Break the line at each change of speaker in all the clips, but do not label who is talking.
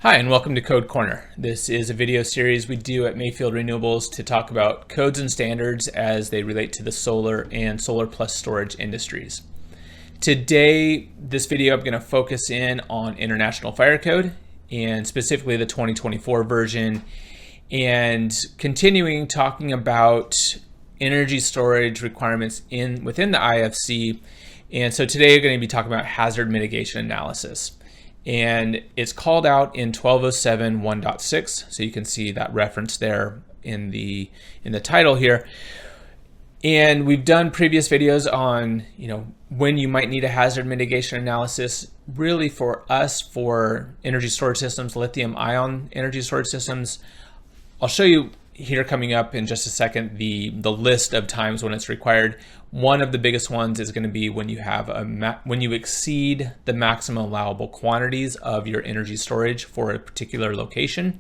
Hi, and welcome to Code Corner. This is a video series we do at Mayfield Renewables to talk about codes and standards as they relate to the solar and solar plus storage industries. Today, this video, I'm going to focus in on International Fire Code and specifically the 2024 version, and continuing talking about energy storage requirements within the IFC. And so today we're going to be talking about hazard mitigation analysis. And it's called out in 1207.1.6, so you can see that reference there in the title here. And we've done previous videos on when you might need a hazard mitigation analysis. Really, for us, for energy storage systems, lithium ion energy storage systems, I'll show you here coming up in just a second the list of times when it's required. One of the biggest ones is going to be when you have when you exceed the maximum allowable quantities of your energy storage for a particular location.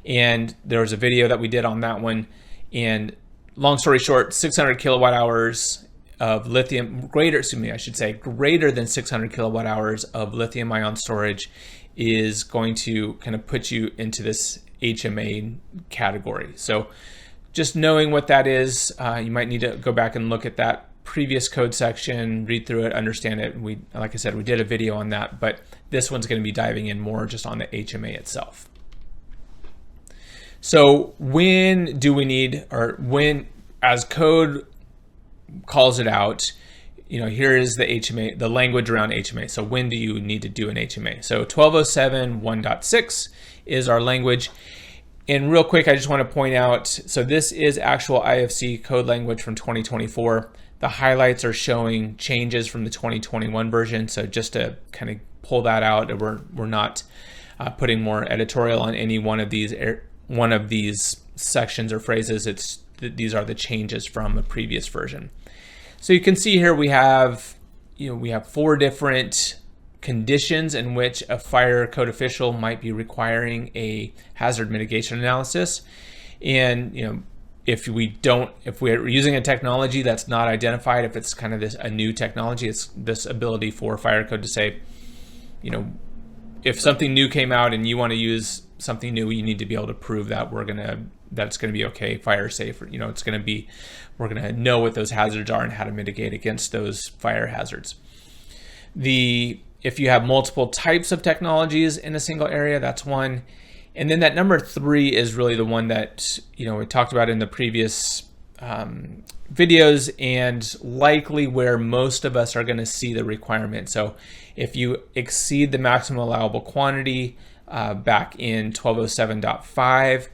And there was a video that we did on that one. And long story short, 600 kilowatt hours of lithium, greater than 600 kilowatt hours of lithium ion storage is going to kind of put you into this HMA category. So just knowing what that is, you might need to go back and look at that previous code section, read through it, understand it. Like I said, we did a video on that, but this one's going to be diving in more just on the HMA itself. So when do we need, or when, as code calls it out, here is the HMA, the language around HMA. So when do you need to do an HMA? So 1207.1.6 is our language. And real quick, I just want to point out, so this is actual IFC code language from 2024. The highlights are showing changes from the 2021 version. So just to kind of pull that out, we're not putting more editorial on any one of these sections or phrases. These are the changes from a previous version. So you can see here we have 4 different conditions in which a fire code official might be requiring a hazard mitigation analysis. And if we're using a technology that's not identified, if it's kind of a new technology, it's this ability for fire code to say, if something new came out and you want to use something new, you need to be able to prove that that's going to be okay, fire safe. We're going to know what those hazards are and how to mitigate against those fire hazards. If you have multiple types of technologies in a single area, that's one. And then that number 3 is really the one that we talked about in the previous videos, and likely where most of us are going to see the requirement. So if you exceed the maximum allowable quantity back in 1207.5,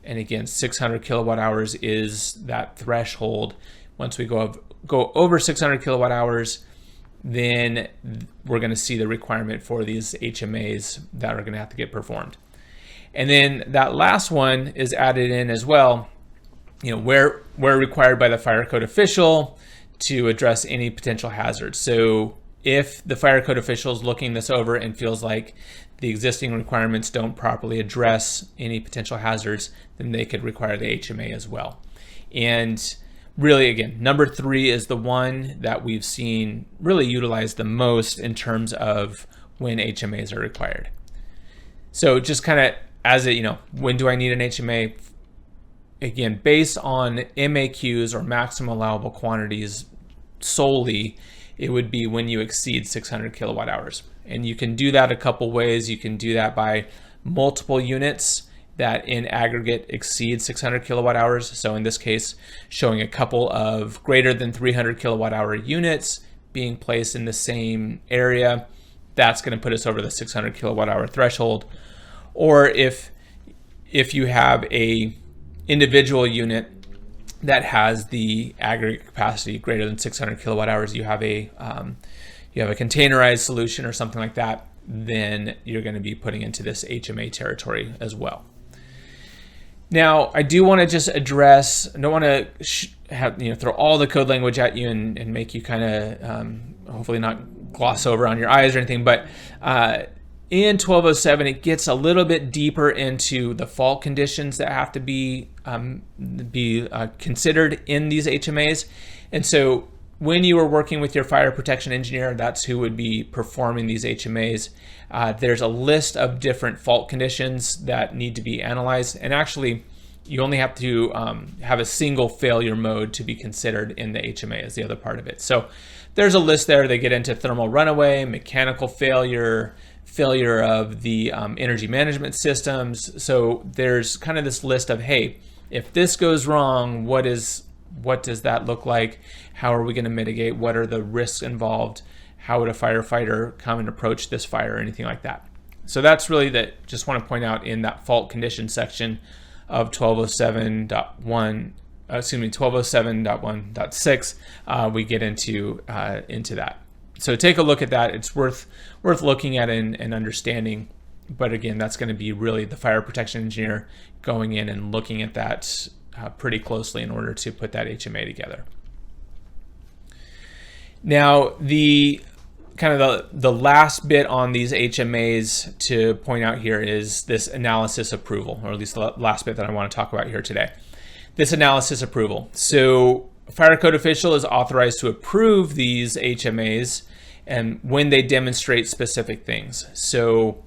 and again, 600 kilowatt hours is that threshold. Once we go over 600 kilowatt hours, then we're going to see the requirement for these HMAs that are going to have to get performed. And then that last one is added in as well, where required by the fire code official to address any potential hazards. So if the fire code official is looking this over and feels like the existing requirements don't properly address any potential hazards, then they could require the HMA as well. And really, again, number 3 is the one that we've seen really utilized the most in terms of when HMAs are required. So just kind of as when do I need an HMA? Again, based on MAQs or maximum allowable quantities solely, it would be when you exceed 600 kilowatt hours. And you can do that a couple ways. You can do that by multiple units that in aggregate exceed 600 kilowatt hours. So in this case, showing a couple of greater than 300 kilowatt hour units being placed in the same area, that's going to put us over the 600 kilowatt hour threshold. Or if you have a individual unit that has the aggregate capacity greater than 600 kilowatt hours, you have a containerized solution or something like that, then you're going to be putting into this HMA territory as well. Now, I do want to just address, I don't want to throw all the code language at you and make you kind of hopefully not gloss over on your eyes or anything, but in 1207, it gets a little bit deeper into the fault conditions that have to be considered in these HMAs. And so when you are working with your fire protection engineer, that's who would be performing these HMAs. There's a list of different fault conditions that need to be analyzed, and actually you only have to have a single failure mode to be considered in the HMA as the other part of it. So there's a list there. They get into thermal runaway, mechanical failure, failure of the energy management systems. So there's kind of this list of, hey, if this goes wrong, what does that look like? How are we going to mitigate? What are the risks involved? How would a firefighter come and approach this fire or anything like that? So that's really that. Just want to point out in that fault condition section of 1207.1.6, we get into that. So take a look at that. It's worth looking at and understanding. But again, that's going to be really the fire protection engineer going in and looking at that pretty closely in order to put that HMA together. Now, the last bit on these HMAs to point out here is this analysis approval, or at least the last bit that I want to talk about here today. This analysis approval. So fire code official is authorized to approve these HMAs and when they demonstrate specific things. So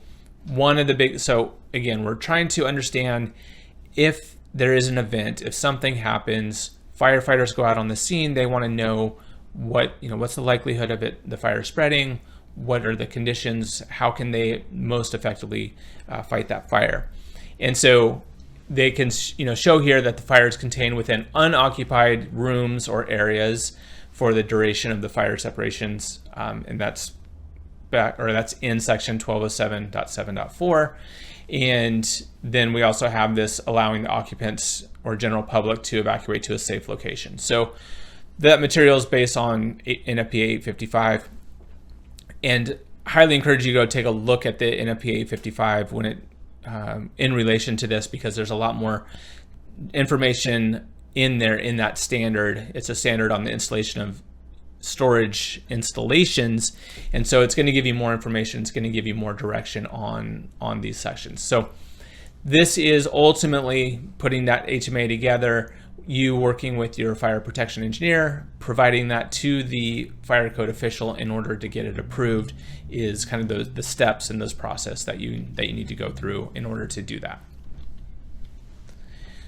again, we're trying to understand if there is an event, if something happens, firefighters go out on the scene, they want to know what's the likelihood of the fire spreading, what are the conditions, how can they most effectively fight that fire. And so they can show here that the fire is contained within unoccupied rooms or areas for the duration of the fire separations, and that's in section 1207.7.4. And then we also have this allowing the occupants or general public to evacuate to a safe location. So that material is based on NFPA 855, and highly encourage you to go take a look at the NFPA 855 when it in relation to this, because there's a lot more information in there in that standard. It's a standard on the installation of storage installations, and so it's going to give you more information. It's going to give you more direction on these sections. So this is ultimately putting that HMA together, you working with your fire protection engineer, providing that to the fire code official in order to get it approved, is kind of the steps in this process that you need to go through in order to do that.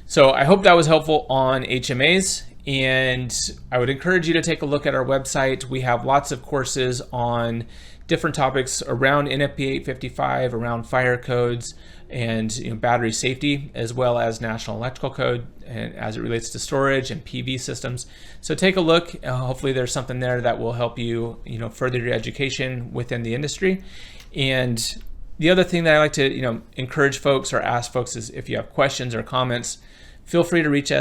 So I hope that was helpful on HMAs, and I would encourage you to take a look at our website. We have lots of courses on different topics around NFPA 855, around fire codes, and battery safety, as well as National Electrical Code, and as it relates to storage and PV systems. So take a look. Hopefully there's something there that will help you, further your education within the industry. And the other thing that I like to, encourage folks or ask folks is, if you have questions or comments, feel free to reach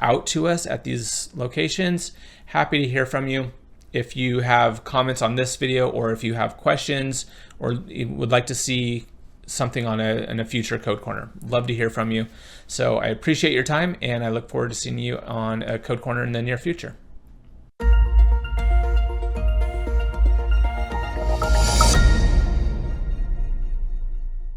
out to us at these locations. Happy to hear from you. If you have comments on this video, or if you have questions, or would like to see something on a future Code Corner, love to hear from you. So I appreciate your time, and I look forward to seeing you on a Code Corner in the near future.